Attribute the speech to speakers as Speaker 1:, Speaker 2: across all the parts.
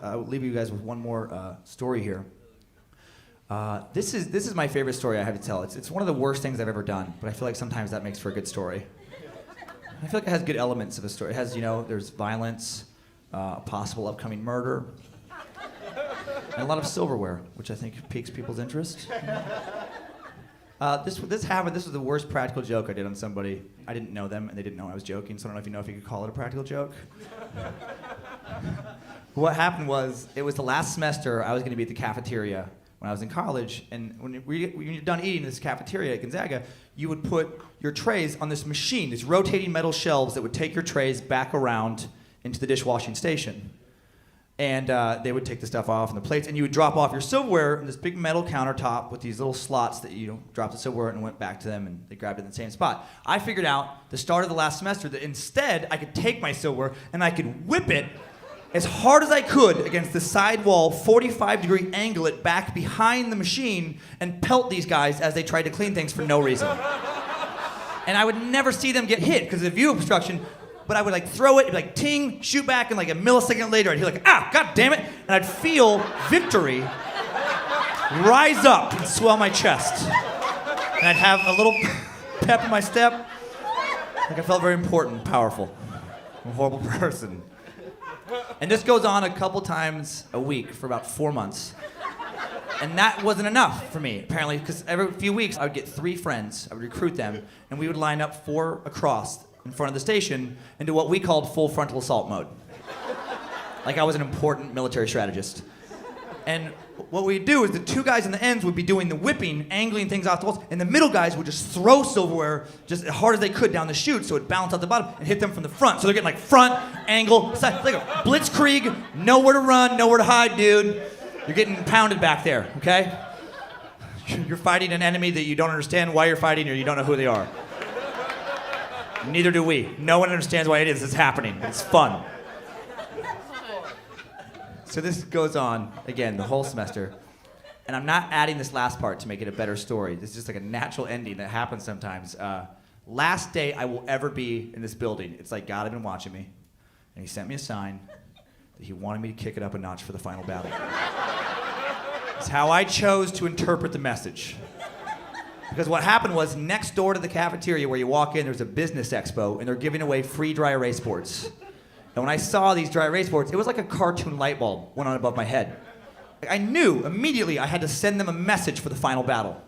Speaker 1: I'll leave you guys with one more story here. This is my favorite story I have to tell. It's one of the worst things I've ever done, but I feel like sometimes that makes for a good story. I feel like it has good elements of a story. It has, there's violence, possible upcoming murder, and a lot of silverware, which I think piques people's interest. This happened. This was the worst practical joke I did on somebody. I didn't know them, and they didn't know I was joking, so I don't know if you know if you could call it a practical joke. What happened was, it was the last semester I was going to be at the cafeteria when I was in college, and when you're done eating in this cafeteria at Gonzaga, you would put your trays on this machine, these rotating metal shelves that would take your trays back around into the dishwashing station. And they would take the stuff off and the plates, and you would drop off your silverware on this big metal countertop with these little slots that you drop the silverware and went back to them, and they grabbed it in the same spot. I figured out the start of the last semester that instead I could take my silverware and I could whip it as hard as I could against the side wall, 45-degree angle it back behind the machine, and pelt these guys as they tried to clean things for no reason. And I would never see them get hit because of the view obstruction, but I would throw it, it'd be like ting, shoot back, and like a millisecond later I'd hear ah, god damn it, and I'd feel victory rise up and swell my chest. And I'd have a little pep in my step, like I felt very important and powerful. I'm a horrible person. And this goes on a couple times a week for about 4 months. And that wasn't enough for me, apparently, because every few weeks I would get 3 friends, I would recruit them, and we would line up 4 across in front of the station into what we called full frontal assault mode. Like I was an important military strategist. And what we'd do is the 2 guys in the ends would be doing the whipping, angling things off the walls, and the middle guys would just throw silverware just as hard as they could down the chute so it bounced out the bottom and hit them from the front. So they're getting front, angle, side, like a blitzkrieg, nowhere to run, nowhere to hide, dude. You're getting pounded back there, okay? You're fighting an enemy that you don't understand why you're fighting or you don't know who they are. Neither do we. No one understands why it is. It's happening. It's fun. So this goes on, again, the whole semester. And I'm not adding this last part to make it a better story. This is just like a natural ending that happens sometimes. Last day I will ever be in this building. It's like God had been watching me. And he sent me a sign that he wanted me to kick it up a notch for the final battle. It's how I chose to interpret the message. Because what happened was, next door to the cafeteria where you walk in, there's a business expo, and they're giving away free dry erase boards. And when I saw these dry erase boards, it was like a cartoon light bulb went on above my head. I knew immediately I had to send them a message for the final battle.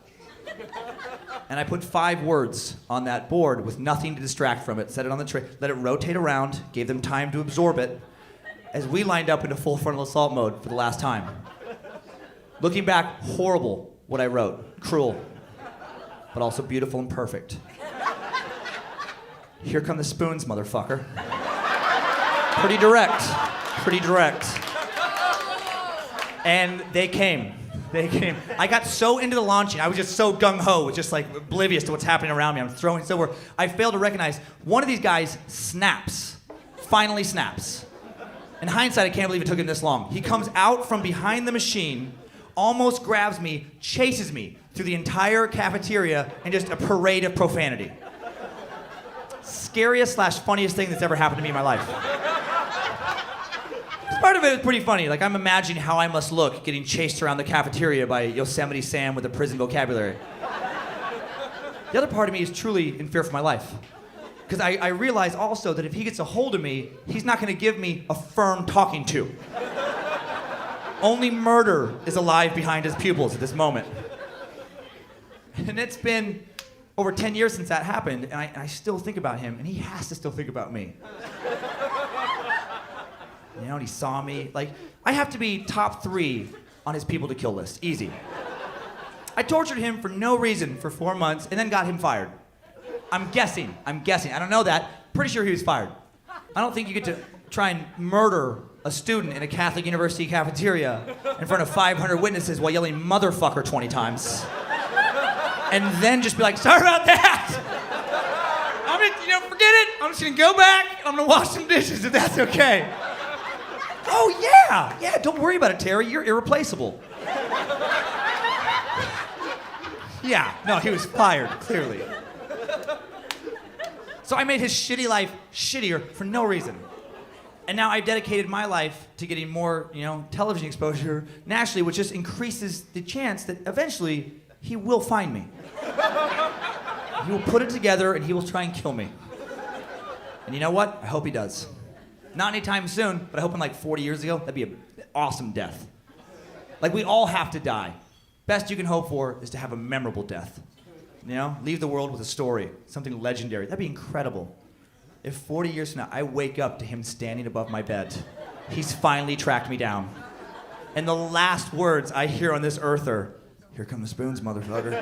Speaker 1: And I put 5 words on that board with nothing to distract from it, set it on the tray, let it rotate around, gave them time to absorb it, as we lined up into full frontal assault mode for the last time. Looking back, horrible what I wrote, cruel, but also beautiful and perfect. Here come the spoons, motherfucker. Pretty direct, pretty direct. And they came. I got so into the launching, I was just so gung-ho, just oblivious to what's happening around me. I'm throwing silver. I failed to recognize one of these guys snaps, finally snaps. In hindsight, I can't believe it took him this long. He comes out from behind the machine, almost grabs me, chases me through the entire cafeteria in just a parade of profanity. Scariest / funniest thing that's ever happened to me in my life. Part of it is pretty funny. I'm imagining how I must look getting chased around the cafeteria by Yosemite Sam with a prison vocabulary. The other part of me is truly in fear for my life. Because I realize also that if he gets a hold of me, he's not going to give me a firm talking to. Only murder is alive behind his pupils at this moment. And it's been over 10 years since that happened, and I still think about him, and he has to still think about me. And he saw me. I have to be top 3 on his people to kill list. Easy. I tortured him for no reason for 4 months and then got him fired. I'm guessing. I don't know that. Pretty sure he was fired. I don't think you get to try and murder a student in a Catholic university cafeteria in front of 500 witnesses while yelling motherfucker 20 times. And then just be like, sorry about that. Forget it. I'm just gonna go back. I'm gonna wash some dishes if that's okay. Oh, yeah, don't worry about it, Terry. You're irreplaceable. Yeah, no, he was fired, clearly. So I made his shitty life shittier for no reason. And now I've dedicated my life to getting more, television exposure nationally, which just increases the chance that eventually he will find me. He will put it together and he will try and kill me. And you know what? I hope he does. Not anytime soon, but I hope in like 40 years ago, that'd be an awesome death. Like, we all have to die. Best you can hope for is to have a memorable death. Leave the world with a story, something legendary. That'd be incredible. If 40 years from now, I wake up to him standing above my bed, he's finally tracked me down. And the last words I hear on this earth are, "Here come the spoons, motherfucker."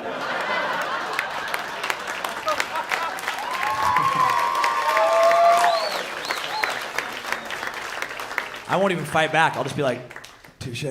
Speaker 1: I won't even fight back. I'll just be like, "Touche."